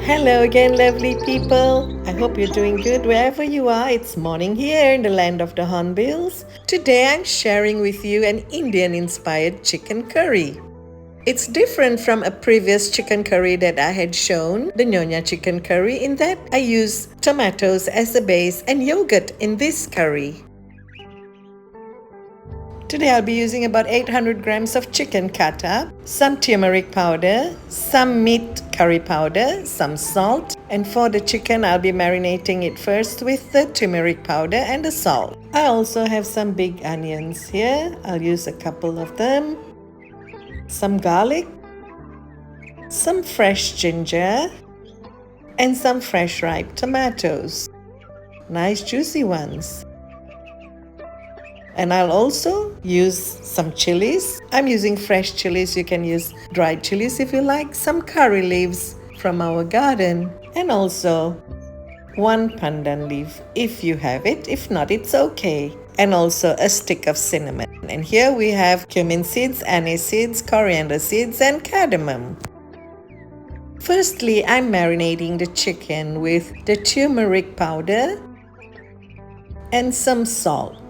Hello again, lovely people. I hope you're doing good wherever you are. It's morning here in the land of the hornbills. Today I'm sharing with you an Indian-inspired chicken curry. It's different from a previous chicken curry that I had shown, the Nyonya chicken curry, in that I use tomatoes as a base and yogurt in this curry. Today I'll be using about 800 grams of chicken cut up, some turmeric powder, some meat curry powder, some salt, and for the chicken I'll be marinating it first with the turmeric powder and the salt. I also have some big onions here. I'll use a couple of them, some garlic, some fresh ginger, and some fresh ripe tomatoes. Nice juicy ones. And I'll also use some chilies. I'm using fresh chilies. You can use dried chilies if you like. Some curry leaves from our garden. And also 1 pandan leaf if you have it. If not, it's okay. And also a stick of cinnamon. And here we have cumin seeds, anise seeds, coriander seeds, and cardamom. Firstly, I'm marinating the chicken with the turmeric powder and some salt.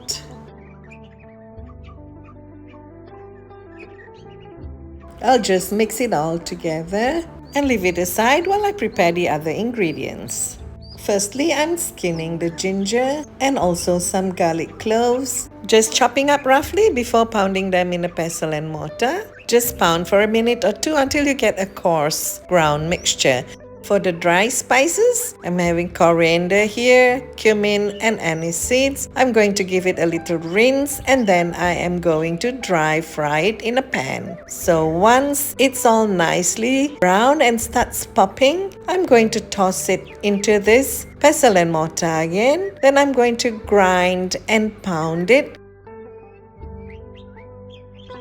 I'll just mix it all together and leave it aside while I prepare the other ingredients. Firstly, I'm skinning the ginger and also some garlic cloves, just chopping up roughly before pounding them in a pestle and mortar. Just pound for a minute or two until you get a coarse ground mixture. For the dry spices, I'm having coriander here, cumin and anise seeds. I'm going to give it a little rinse and then I am going to dry fry it in a pan. So once it's all nicely brown and starts popping, I'm going to toss it into this pestle and mortar again. Then I'm going to grind and pound it.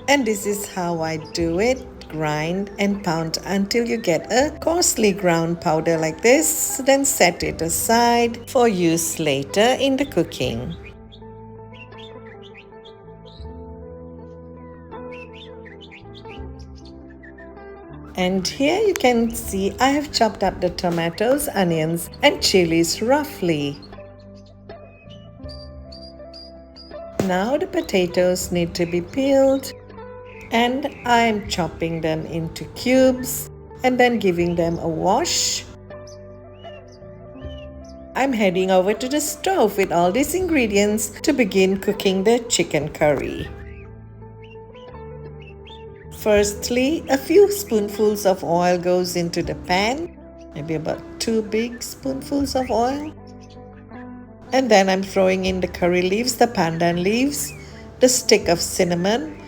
And this is how I do it. Grind and pound until you get a coarsely ground powder like this. Then set it aside for use later in the cooking. And here you can see I have chopped up the tomatoes, onions, and chilies roughly. Now the potatoes need to be peeled. And I'm chopping them into cubes and then giving them a wash. I'm heading over to the stove with all these ingredients to begin cooking the chicken curry. Firstly, a few spoonfuls of oil goes into the pan, maybe about 2 big spoonfuls of oil. And then I'm throwing in the curry leaves, the pandan leaves, the stick of cinnamon,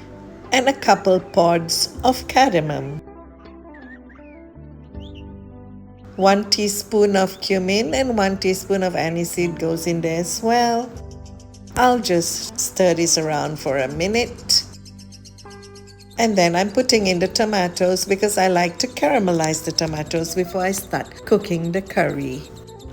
and a couple pods of cardamom. 1 teaspoon of cumin and 1 teaspoon of anise seed goes in there as well. I'll just stir this around for a minute. And then I'm putting in the tomatoes because I like to caramelize the tomatoes before I start cooking the curry.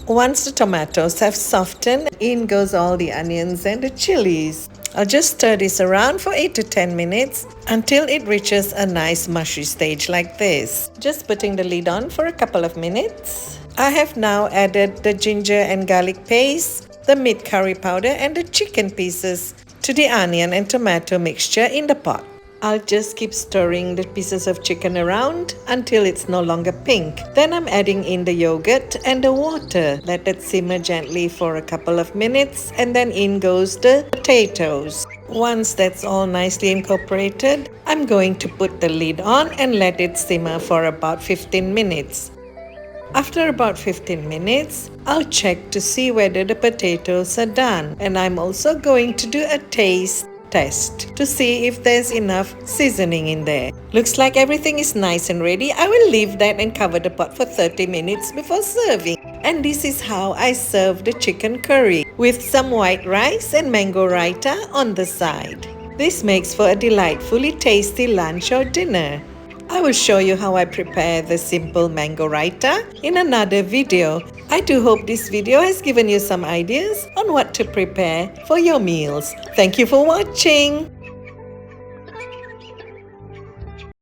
Once the tomatoes have softened, in goes all the onions and the chilies. I'll just stir this around for 8 to 10 minutes until it reaches a nice mushy stage like this. Just putting the lid on for a couple of minutes. I have now added the ginger and garlic paste, the meat curry powder, and the chicken pieces to the onion and tomato mixture in the pot. I'll just keep stirring the pieces of chicken around until it's no longer pink. Then I'm adding in the yogurt and the water. Let it simmer gently for a couple of minutes and then in goes the potatoes. Once that's all nicely incorporated, I'm going to put the lid on and let it simmer for about 15 minutes. After about 15 minutes, I'll check to see whether the potatoes are done. And I'm also going to do a taste test to see if there's enough seasoning in there. Looks like everything is nice and ready. I will leave that and cover the pot for 30 minutes before serving. And this is how I serve the chicken curry with some white rice and mango raita on the side. This makes for a delightfully tasty lunch or dinner. I will show you how I prepare the simple mango raita in another video. I do hope this video has given you some ideas on what to prepare for your meals. Thank you for watching.